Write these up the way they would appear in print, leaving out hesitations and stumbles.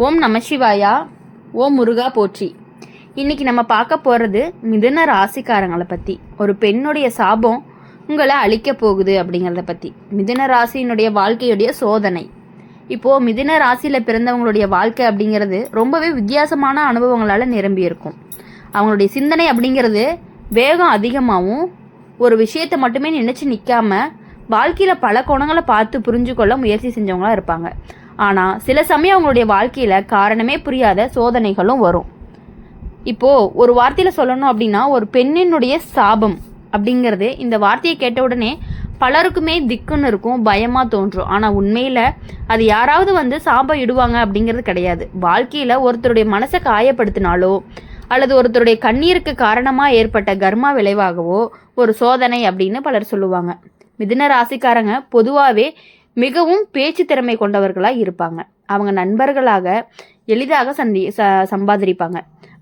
ஓம் நம சிவாயா. ஓம் முருகா போற்றி. இன்னைக்கு நம்ம பார்க்க போகிறது மிதுன ராசிக்காரங்களை பற்றி. ஒரு பெண்ணுடைய சாபம் உங்களை அழிக்க போகுது அப்படிங்கிறத பற்றி. மிதுன ராசியினுடைய வாழ்க்கையுடைய சோதனை. இப்போது மிதுன ராசியில் பிறந்தவங்களுடைய வாழ்க்கை அப்படிங்கிறது ரொம்பவே வித்தியாசமான அனுபவங்களால் நிரம்பி இருக்கும். அவங்களுடைய சிந்தனை அப்படிங்கிறது வேகம் அதிகமாகவும் ஒரு விஷயத்தை மட்டுமே நினச்சி நிற்காம வாழ்க்கையில் பல கோணங்களை பார்த்து புரிஞ்சு கொள்ள முயற்சி செஞ்சவங்களா இருப்பாங்க. ஆனால் சில சமயம் அவங்களுடைய வாழ்க்கையில் காரணமே புரியாத சோதனைகளும் வரும். இப்போது ஒரு வார்த்தையில் சொல்லணும் அப்படின்னா, ஒரு பெண்ணினுடைய சாபம் அப்படிங்கிறது, இந்த வார்த்தையை கேட்ட உடனே பலருக்குமே திக்குன்னு இருக்கும், பயமாக தோன்றும். ஆனால் உண்மையில் அது யாராவது சாபம் இடுவாங்க அப்படிங்கிறது கிடையாது. வாழ்க்கையில் ஒருத்தருடைய மனசை காயப்படுத்தினாலோ அல்லது ஒருத்தருடைய கண்ணீருக்கு காரணமாக ஏற்பட்ட கர்மா விளைவாகவோ ஒரு சோதனை அப்படின்னு பலர் சொல்லுவாங்க. மிதுன ராசிக்காரங்க பொதுவாகவே மிகவும் பேச்சு திறமை கொண்டவர்களாக இருப்பாங்க. அவங்க நண்பர்களாக எளிதாக சம்பாதிப்பாங்க.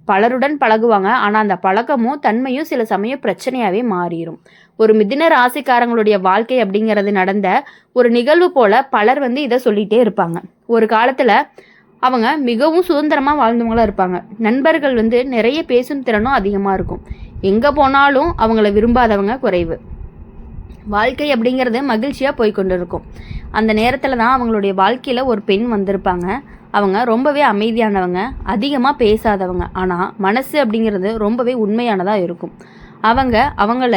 பலருடன் பழகுவாங்க. ஆனால் அந்த பழக்கமும் தன்மையும் சில சமயம் பிரச்சனையாகவே மாறிடும். ஒரு மிதுன ராசிக்காரங்களுடைய வாழ்க்கை அப்படிங்கிறது நடந்த ஒரு நிகழ்வு போல பலர் இதை சொல்லிகிட்டே இருப்பாங்க. ஒரு காலத்தில் அவங்க மிகவும் சுதந்திரமாக வாழ்ந்தவங்களாக இருப்பாங்க. நண்பர்கள் நிறைய பேசும் திறனும் அதிகமாக இருக்கும். எங்கே போனாலும் அவங்கள விரும்பாதவங்க குறைவு. வாழ்க்கை அப்படிங்கிறது மகிழ்ச்சியாக போய்கொண்டு இருக்கும். அந்த நேரத்தில் தான் அவங்களுடைய வாழ்க்கையில் ஒரு பெண் வந்திருப்பாங்க. அவங்க ரொம்பவே அமைதியானவங்க, அதிகமாக பேசாதவங்க. ஆனால் மனசு அப்படிங்கிறது ரொம்பவே உண்மையானதாக இருக்கும். அவங்கள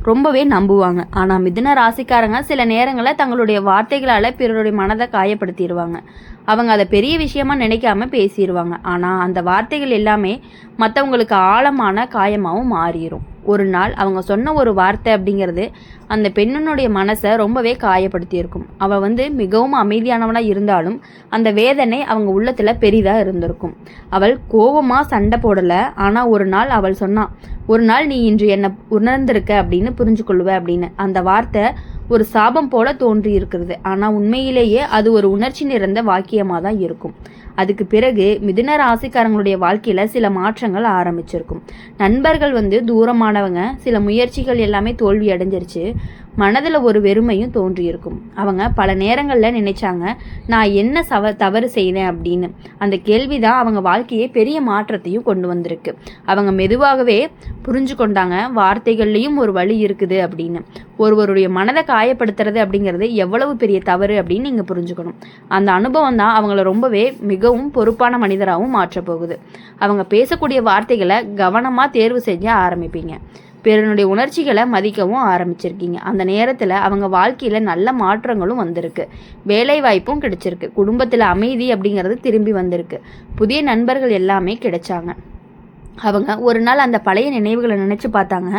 ரொம்பவே நம்புவாங்க. ஆனால் மிதுன ராசிக்காரங்க சில நேரங்களில் தங்களுடைய வார்த்தைகளால் பிறருடைய மனதை காயப்படுத்திடுவாங்க. அவங்க அதை பெரிய விஷயமா நினைக்காம பேசிடுவாங்க. ஆனால் அந்த வார்த்தைகள் எல்லாமே மற்றவங்களுக்கு ஆழமான காயமாகவும் மாறிடும். ஒரு நாள் அவங்க சொன்ன ஒரு வார்த்தை அப்படிங்கிறது அந்த பெண்ணினுடைய மனசை ரொம்பவே காயப்படுத்தியிருக்கும். அவள் மிகவும் அமைதியானவனாக இருந்தாலும் அந்த வேதனை அவங்க உள்ளத்தில் பெரிதாக இருந்திருக்கும். அவள் கோபமாக சண்டை போடலை. ஆனால் ஒரு நாள் அவள் சொன்னான், ஒரு நாள் நீ இன்று என்னை உணர்ந்திருக்க அப்படின்னு புரிஞ்சு கொள்ளுவ அப்படின்னு. அந்த வார்த்தை ஒரு சாபம் போல தோன்றி இருக்கிறது. ஆனால் உண்மையிலேயே அது ஒரு உணர்ச்சி நிறைந்த வாக்கியமாக தான் இருக்கும். அதுக்கு பிறகு மிதுன ராசிக்காரங்களுடைய வாழ்க்கையில் சில மாற்றங்கள் ஆரம்பிச்சிருக்கும். நண்பர்கள் தூரமானவங்க, சில முயற்சிகள் எல்லாமே தோல்வி அடைஞ்சிருச்சு. மனதில் ஒரு வெறுமையும் தோன்றியிருக்கும். அவங்க பல நேரங்களில் நினைச்சாங்க, நான் என்ன தவறு செய்தேன் அப்படின்னு. அந்த கேள்வி தான் அவங்க வாழ்க்கையை பெரிய மாற்றத்தையும் கொண்டு வந்திருக்கு. அவங்க மெதுவாகவே புரிஞ்சு கொண்டாங்க, வார்த்தைகள்லேயும் ஒரு வழி இருக்குது அப்படின்னு. ஒருவருடைய மனதை காயப்படுத்துறது அப்படிங்கிறது எவ்வளவு பெரிய தவறு அப்படின்னு நீங்கள் புரிஞ்சுக்கணும். அந்த அனுபவம் தான் அவங்கள ரொம்பவே மிகவும் பொறுப்பான மனிதராகவும் மாற்றப்போகுது. அவங்க பேசக்கூடிய வார்த்தைகளை கவனமாக தேர்வு செஞ்சு ஆரம்பிப்பீங்க. பிறனுடைய உணர்ச்சிகளை மதிக்கவும் ஆரம்பிச்சிருக்கீங்க. அந்த நேரத்தில் அவங்க வாழ்க்கையில் நல்ல மாற்றங்களும் வந்திருக்கு. வேலை வாய்ப்பும் கிடைச்சிருக்கு. குடும்பத்தில் அமைதி அப்படிங்கிறது திரும்பி வந்திருக்கு. புதிய நண்பர்கள் எல்லாமே கிடைச்சாங்க. அவங்க ஒரு நாள் அந்த பழைய நினைவுகளை நினச்சி பார்த்தாங்க.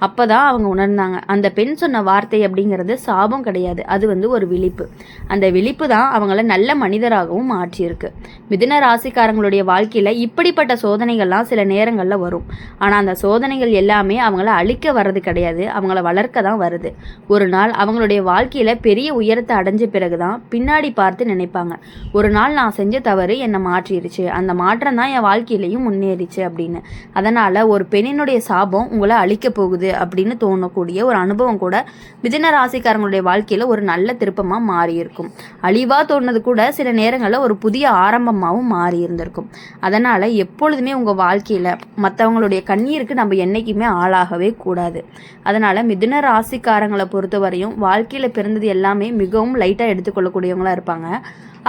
அப்போ தான் அவங்க உணர்ந்தாங்க, அந்த பெண் சொன்ன வார்த்தை அப்படிங்கிறது சாபம் கிடையாது, அது ஒரு விழிப்பு. அந்த விழிப்பு தான் அவங்கள நல்ல மனிதராகவும் மாற்றியிருக்கு. மிதுன ராசிக்காரங்களுடைய வாழ்க்கையில் இப்படிப்பட்ட சோதனைகள்லாம் சில நேரங்களில் வரும். ஆனால் அந்த சோதனைகள் எல்லாமே அவங்கள அழிக்க வர்றது கிடையாது, அவங்கள வளர்க்க தான் வருது. ஒரு நாள் அவங்களுடைய வாழ்க்கையில் பெரிய உயரத்தை அடைஞ்ச பிறகு தான் பின்னாடி பார்த்து நினைப்பாங்க, ஒரு நாள் நான் செஞ்ச தவறு என்னை மாற்றிடுச்சு, அந்த மாற்றம் தான் என் வாழ்க்கையிலையும் முன்னேறிச்சு அப்படின்னு. அதனால் ஒரு பெண்ணினுடைய சாபம் உங்களை அழிக்க போகுது அப்படின்னு தோணக்கூடிய ஒரு அனுபவம் கூட மிதுன ராசிக்காரங்களுடைய வாழ்க்கையில் ஒரு நல்ல திருப்பமாக மாறி இருக்கும். அழிவாக தோணுது கூட சில நேரங்களில் ஒரு புதிய ஆரம்பமாகவும் மாறி இருந்திருக்கும். அதனால் எப்பொழுதுமே உங்கள் வாழ்க்கையில் மற்றவங்களுடைய கண்ணீருக்கு நம்ம என்றைக்குமே ஆளாகவே கூடாது. அதனால் மிதுன ராசிக்காரங்களை பொறுத்தவரையும் வாழ்க்கையில் பிறந்தது எல்லாமே மிகவும் லைட்டாக எடுத்துக்கொள்ளக்கூடியவங்களாக இருப்பாங்க.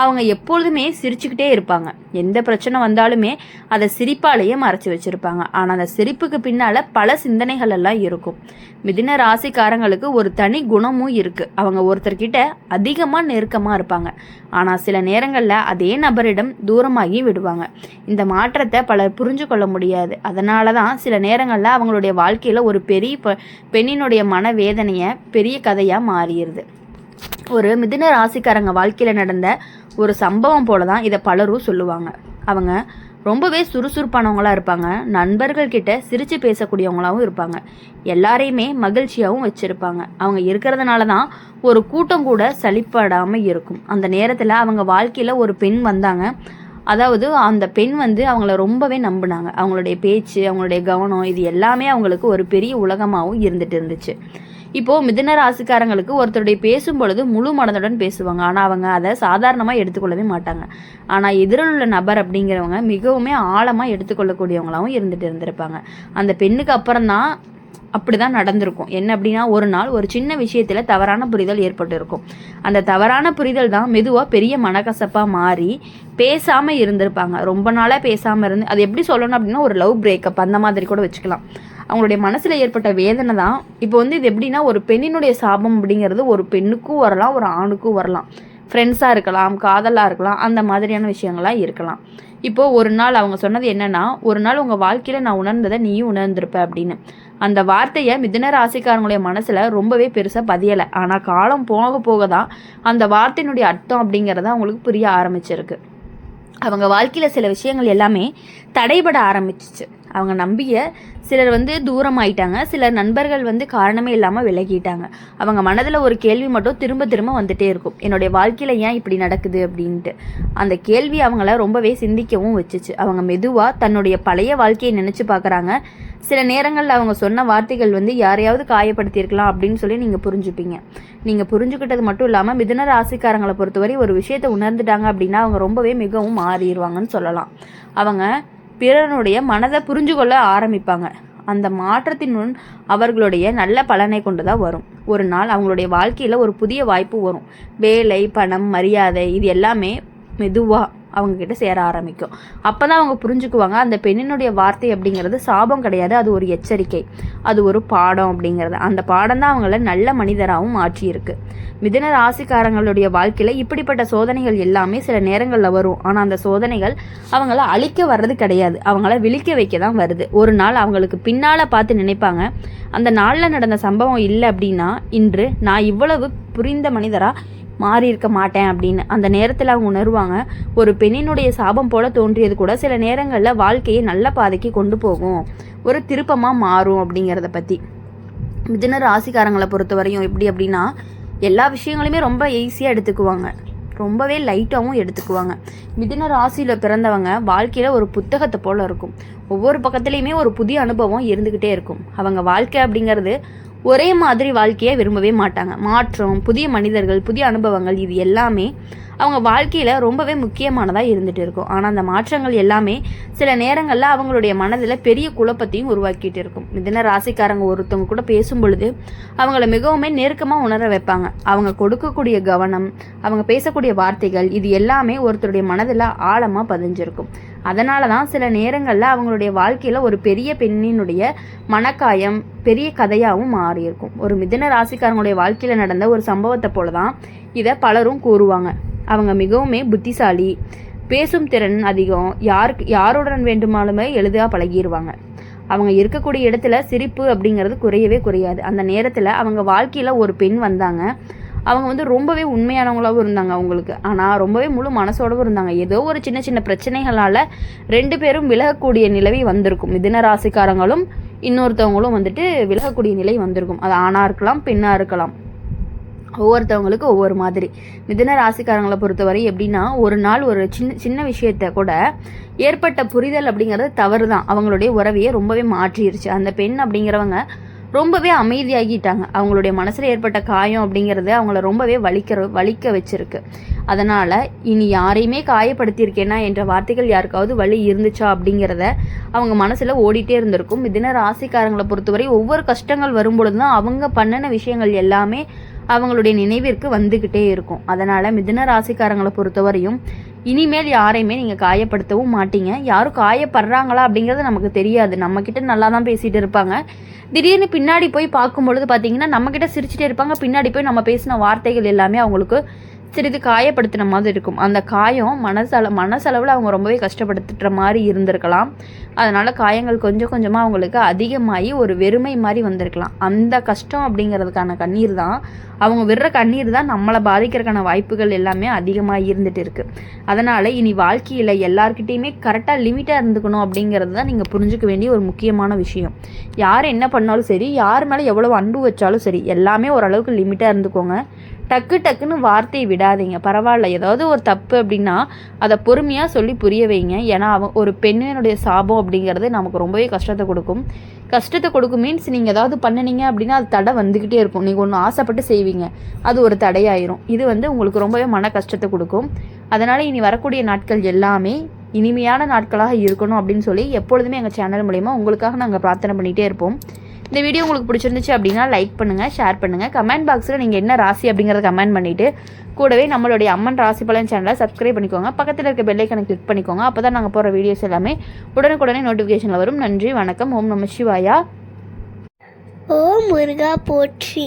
அவங்க எப்பொழுதுமே சிரிச்சுக்கிட்டே இருப்பாங்க. எந்த பிரச்சனை வந்தாலுமே அதை சிரிப்பாலேயே மறைச்சி வச்சுருப்பாங்க. ஆனால் அந்த சிரிப்புக்கு பின்னால் பல சிந்தனைகள் எல்லாம் இருக்கும். மிதுன ராசிக்காரங்களுக்கு ஒரு தனி குணமும் இருக்குது. அவங்க ஒருத்தர்கிட்ட அதிகமாக நெருக்கமாக இருப்பாங்க. ஆனால் சில நேரங்களில் அதே நபரிடம் தூரமாகி விடுவாங்க. இந்த மாற்றத்தை பலர் புரிஞ்சு கொள்ள முடியாது. அதனால தான் சில நேரங்களில் அவங்களுடைய வாழ்க்கையில் ஒரு பெரிய பெண்ணினுடைய மனவேதனையை பெரிய கதையாக மாறிடுது. ஒரு மிதுன ராசிக்காரங்க வாழ்க்கையில் நடந்த ஒரு சம்பவம் போல தான் இதை பலரும் சொல்லுவாங்க. அவங்க ரொம்பவே சுறுசுறுப்பானவங்களாக இருப்பாங்க. நண்பர்கள்கிட்ட சிரித்து பேசக்கூடியவங்களாகவும் இருப்பாங்க. எல்லாரையுமே மகிழ்ச்சியாகவும் வச்சுருப்பாங்க. அவங்க இருக்கிறதுனால தான் ஒரு கூட்டம் கூட சலிப்படாமல் இருக்கும். அந்த நேரத்தில் அவங்க வாழ்க்கையில் ஒரு பெண் வந்தாங்க. அதாவது அந்த பெண் அவங்கள ரொம்பவே நம்பினாங்க. அவங்களுடைய பேச்சு, அவங்களுடைய கவனம், இது எல்லாமே அவங்களுக்கு ஒரு பெரிய உலகமாகவும் இருந்துட்டு இருந்துச்சு. இப்போது மிதுன ராசிக்காரங்களுக்கு ஒருத்தருடைய பேசும் பொழுது முழு மனதுடன் பேசுவாங்க. ஆனால் அவங்க அதை சாதாரணமாக எடுத்துக்கொள்ளவே மாட்டாங்க. ஆனால் எதிரில் உள்ள நபர் அப்படிங்கிறவங்க மிகவுமே ஆழமாக எடுத்துக்கொள்ளக்கூடியவங்களாகவும் இருந்திருப்பாங்க. அந்த பெண்ணுக்கு அப்புறம் தான் அப்படி தான் நடந்திருக்கும். என்ன அப்படின்னா, ஒரு நாள் ஒரு சின்ன விஷயத்தில் தவறான புரிதல் ஏற்பட்டு இருக்கும். அந்த தவறான புரிதல் தான் மெதுவாக பெரிய மனக்கசப்பாக மாறி பேசாமல் இருந்திருப்பாங்க. ரொம்ப நாளாக பேசாமல் இருந்து, அது எப்படி சொல்லணும் அப்படின்னா, ஒரு லவ் பிரேக்கப் அந்த மாதிரி கூட வச்சுக்கலாம். அவங்களுடைய மனசில் ஏற்பட்ட வேதனை தான். இப்போ இது எப்படின்னா, ஒரு பெண்ணினுடைய சாபம் அப்படிங்கிறது ஒரு பெண்ணுக்கும் வரலாம், ஒரு ஆணுக்கும் வரலாம். ஃப்ரெண்ட்ஸாக இருக்கலாம், காதலாக இருக்கலாம், அந்த மாதிரியான விஷயங்களாக இருக்கலாம். இப்போது ஒரு நாள் அவங்க சொன்னது என்னென்னா, ஒரு நாள் உங்கள் வாழ்க்கையில் நான் உணர்ந்ததை நீயும் உணர்ந்திருப்ப அப்படின்னு. அந்த வார்த்தையை மிதுன ராசிக்காரங்களுடைய மனசில் ரொம்பவே பெருசாக பதியலை. ஆனால் காலம் போக போக தான் அந்த வார்த்தையினுடைய அர்த்தம் அப்படிங்கிறத அவங்களுக்கு புரிய ஆரம்பிச்சிருக்கு. அவங்க வாழ்க்கையில் சில விஷயங்கள் எல்லாமே தடைபட ஆரம்பிச்சிச்சு. அவங்க நம்பிய சிலர் தூரம் ஆயிட்டாங்க. சிலர் நண்பர்கள் காரணமே இல்லாமல் விலகிட்டாங்க. அவங்க மனதில் ஒரு கேள்வி மட்டும் திரும்ப திரும்ப வந்துட்டே இருக்கும், என்னுடைய வாழ்க்கையில் ஏன் இப்படி நடக்குது அப்படின்ட்டு. அந்த கேள்வி அவங்கள ரொம்பவே சிந்திக்கவும் வச்சுச்சு. அவங்க மெதுவாக தன்னுடைய பழைய வாழ்க்கையை நினச்சி பார்க்குறாங்க. சில நேரங்களில் அவங்க சொன்ன வார்த்தைகள் யாரையாவது காயப்படுத்தியிருக்கலாம் அப்படின்னு சொல்லி நீங்கள் புரிஞ்சுப்பீங்க. நீங்கள் புரிஞ்சுக்கிட்டது மட்டும் இல்லாமல் மிதுன ராசிக்காரங்களை பொறுத்தவரை ஒரு விஷயத்தை உணர்ந்துட்டாங்க அப்படின்னா அவங்க ரொம்பவே மிகவும் மாறிடுவாங்கன்னு சொல்லலாம். அவங்க பிறனுடைய மனதை புரிஞ்சு கொள்ள ஆரம்பிப்பாங்க. அந்த மாற்றத்தின் முன் அவர்களுடைய நல்ல பலனை கொண்டு தான் வரும். ஒரு நாள் அவங்களுடைய வாழ்க்கையில் ஒரு புதிய வாய்ப்பு வரும். வேலை, பணம், மரியாதை, இது எல்லாமே மெதுவாக அவங்கக்கிட்ட சேர ஆரம்பிக்கும். அப்போ தான் அவங்க புரிஞ்சுக்குவாங்க, அந்த பெண்ணினுடைய வார்த்தை அப்படிங்கிறது சாபம் கிடையாது, அது ஒரு எச்சரிக்கை, அது ஒரு பாடம் அப்படிங்கிறது. அந்த பாடம் தான் அவங்கள நல்ல மனிதராகவும் மாற்றியிருக்கு. மிதுன ராசிக்காரங்களுடைய வாழ்க்கையில் இப்படிப்பட்ட சோதனைகள் எல்லாமே சில நேரங்களில் வரும். ஆனால் அந்த சோதனைகள் அவங்கள அழிக்க வர்றது கிடையாது, அவங்கள விழிக்க வைக்க தான் வருது. ஒரு நாள் அவங்களுக்கு பின்னால் பார்த்து நினைப்பாங்க, அந்த நாளில் நடந்த சம்பவம் இல்லை அப்படின்னா இன்று நான் இவ்வளவு புரிந்த மனிதராக மாறி இருக்க மாட்டேன் அப்படின்னு. அந்த நேரத்தில் அவங்க உணர்வாங்க, ஒரு பெண்ணினுடைய சாபம் போல தோன்றியது கூட சில நேரங்களில் வாழ்க்கையை நல்ல பாதைக்கு கொண்டு போகும், ஒரு திருப்பமாக மாறும் அப்படிங்கிறத பற்றி. மிதுன ராசிக்காரங்களை பொறுத்தவரையும் எப்படி அப்படின்னா, எல்லா விஷயங்களையுமே ரொம்ப ஈஸியாக எடுத்துக்குவாங்க, ரொம்பவே லைட்டாகவும் எடுத்துக்குவாங்க. மிதுன ராசியில் பிறந்தவங்க வாழ்க்கையில் ஒரு புத்தகத்தை போல் இருக்கும். ஒவ்வொரு பக்கத்துலேயுமே ஒரு புதிய அனுபவம் இருந்துக்கிட்டே இருக்கும். அவங்க வாழ்க்கை அப்படிங்கிறது ஒரே மாதிரி வாழ்க்கையை விரும்பவே மாட்டாங்க. மாற்றம், புதிய மனிதர்கள், புதிய அனுபவங்கள், இது எல்லாமே அவங்க வாழ்க்கையில் ரொம்பவே முக்கியமானதாக இருந்துகிட்டு இருக்கும். ஆனால் அந்த மாற்றங்கள் எல்லாமே சில நேரங்களில் அவங்களுடைய மனதில் பெரிய குழப்பத்தையும் உருவாக்கிட்டு இருக்கும். மிதுன ராசிக்காரங்க ஒருத்தவங்க கூட பேசும் பொழுது அவங்கள மிகவுமே நெருக்கமாக உணர வைப்பாங்க. அவங்க கொடுக்கக்கூடிய கவனம், அவங்க பேசக்கூடிய வார்த்தைகள், இது எல்லாமே ஒருத்தருடைய மனதில் ஆழமாக பதிஞ்சிருக்கும். அதனால தான் சில நேரங்களில் அவங்களுடைய வாழ்க்கையில் ஒரு பெரிய பெண்ணினுடைய மனக்காயம் பெரிய கதையாகவும் மாறியிருக்கும். ஒரு மிதுன ராசிக்காரங்களுடைய வாழ்க்கையில் நடந்த ஒரு சம்பவத்தை போல தான் இதை பலரும் கூறுவாங்க. அவங்க மிகவுமே புத்திசாலி, பேசும் திறன் அதிகம், யாருடன் வேண்டுமானுமே எளிதாக பழகிடுவாங்க. அவங்க இருக்கக்கூடிய இடத்துல சிரிப்பு அப்படிங்கிறது குறையவே குறையாது. அந்த நேரத்தில் அவங்க வாழ்க்கையில் ஒரு பெண் வந்தாங்க. அவங்க ரொம்பவே உண்மையானவங்களாகவும் இருந்தாங்க அவங்களுக்கு. ஆனால் ரொம்பவே முழு மனசோடவும் இருந்தாங்க. ஏதோ ஒரு சின்ன சின்ன பிரச்சனைகளால் 2 பேரும் விலகக்கூடிய நிலவி வந்திருக்கும். மிதுன ராசிக்காரங்களும் இன்னொருத்தவங்களும் விலகக்கூடிய நிலை வந்திருக்கும். அது ஆணாக இருக்கலாம், பெண்ணாக இருக்கலாம், ஒவ்வொருத்தவங்களுக்கு ஒவ்வொரு மாதிரி. மிதுன ராசிக்காரங்களை பொறுத்தவரை எப்படின்னா, ஒரு நாள் ஒரு சின்ன விஷயத்த கூட ஏற்பட்ட புரிதல் அப்படிங்கிறது தவறு தான் அவங்களுடைய உறவையை ரொம்பவே மாற்றிருச்சு. அந்த பெண் அப்படிங்கிறவங்க ரொம்பவே அமைதியாகிட்டாங்க. அவங்களுடைய மனசில் ஏற்பட்ட காயம் அப்படிங்கிறது அவங்கள ரொம்பவே வலிக்க வச்சிருக்கு. அதனால் இனி யாரையுமே காயப்படுத்தியிருக்கேனா என்ற வார்த்தைகள் யாருக்காவது வலி இருந்துச்சா அப்படிங்கிறத அவங்க மனசில் ஓடிட்டே இருந்திருக்கும். மிதுன ராசிக்காரங்களை பொறுத்தவரை ஒவ்வொரு கஷ்டங்கள் வரும்பொழுது தான் அவங்க பண்ணின விஷயங்கள் எல்லாமே அவங்களுடைய நினைவிற்கு வந்துக்கிட்டே இருக்கும். அதனால் மிதுன ராசிக்காரங்களை பொறுத்தவரையும் இனிமேல் யாரையுமே நீங்கள் காயப்படுத்தவும் மாட்டீங்க. யாரும் காயப்படுறாங்களா அப்படிங்கிறது நமக்கு தெரியாது. நம்மக்கிட்ட நல்லா தான் பேசிகிட்டு இருப்பாங்க. திடீர்னு பின்னாடி போய் பார்க்கும்பொழுது பார்த்தீங்கன்னா நம்மக்கிட்ட சிரிச்சுட்டே இருப்பாங்க. பின்னாடி போய் நம்ம பேசின வார்த்தைகள் எல்லாமே அவங்களுக்கு சிறிது காயப்படுத்தின மாதிரி இருக்கும். அந்த காயம் மனசளவில் அவங்க ரொம்பவே கஷ்டப்படுத்துகிற மாதிரி இருந்திருக்கலாம். அதனால் காயங்கள் கொஞ்சம் கொஞ்சமாக அவங்களுக்கு அதிகமாகி ஒரு வெறுமை மாதிரி வந்திருக்கலாம். அந்த கஷ்டம் அப்படிங்கிறதுக்கான கண்ணீர் தான், அவங்க விடுற கண்ணீர் தான் நம்மளை பாதிக்கிறதுக்கான வாய்ப்புகள் எல்லாமே அதிகமாக இருந்துகிட்டு இருக்குது. அதனால் இனி வாழ்க்கையில் எல்லார்கிட்டையுமே கரெக்டாக லிமிட்டாக இருந்துக்கணும் அப்படிங்கிறது தான் நீங்கள் புரிஞ்சுக்க வேண்டிய ஒரு முக்கியமான விஷயம். யார் என்ன பண்ணாலும் சரி, யார் மேலே எவ்வளோ அன்பு வச்சாலும் சரி, எல்லாமே ஓரளவுக்கு லிமிட்டாக இருந்துக்கோங்க. டக்குன்னு வார்த்தையை விடாதீங்க. பரவாயில்ல, ஏதாவது ஒரு தப்பு அப்படின்னா அதை பொறுமையாக சொல்லி புரிய வைங்க. ஏன்னா ஒரு பெண்ணினுடைய சாபம் அப்படிங்கிறது நமக்கு ரொம்பவே கஷ்டத்தை கொடுக்கும் மீன்ஸ் நீங்கள் ஏதாவது பண்ணினீங்க அப்படின்னா அது தடை வந்துக்கிட்டே இருக்கும். நீங்கள் ஒன்று ஆசைப்பட்டு செய்வீங்க, அது ஒரு தடையாயிரும். இது உங்களுக்கு ரொம்பவே மன கஷ்டத்தை கொடுக்கும். அதனால் இனி வரக்கூடிய நாட்கள் எல்லாமே இனிமையான நாட்களாக இருக்கணும் அப்படின்னு சொல்லி எப்பொழுதுமே எங்கள் சேனல் மூலிமா உங்களுக்காக நாங்கள் பிரார்த்தனை பண்ணிகிட்டே இருப்போம். இந்த வீடியோ உங்களுக்கு பிடிச்சிருந்துச்சு அப்படின்னா லைக் பண்ணுங்கள், ஷேர் பண்ணுங்கள். கமெண்ட் பாக்ஸில் நீங்கள் என்ன ராசி அப்படிங்கிறத கமெண்ட் பண்ணிவிட்டு கூடவே நம்மளுடைய அம்மன் ராசி பலன் சேனலை சப்ஸ்கிரைப் பண்ணிக்கோங்க. பக்கத்தில் இருக்க பெல் ஐக்கனை கிளிக் பண்ணிக்கோங்க. அப்போ தான் நாங்கள் போகிற வீடியோஸ் எல்லாமே உடனுக்குடனே நோட்டிஃபிகேஷனில் வரும். நன்றி, வணக்கம். ஓம் நம சிவாயா. ஓம் முருகா போற்றி.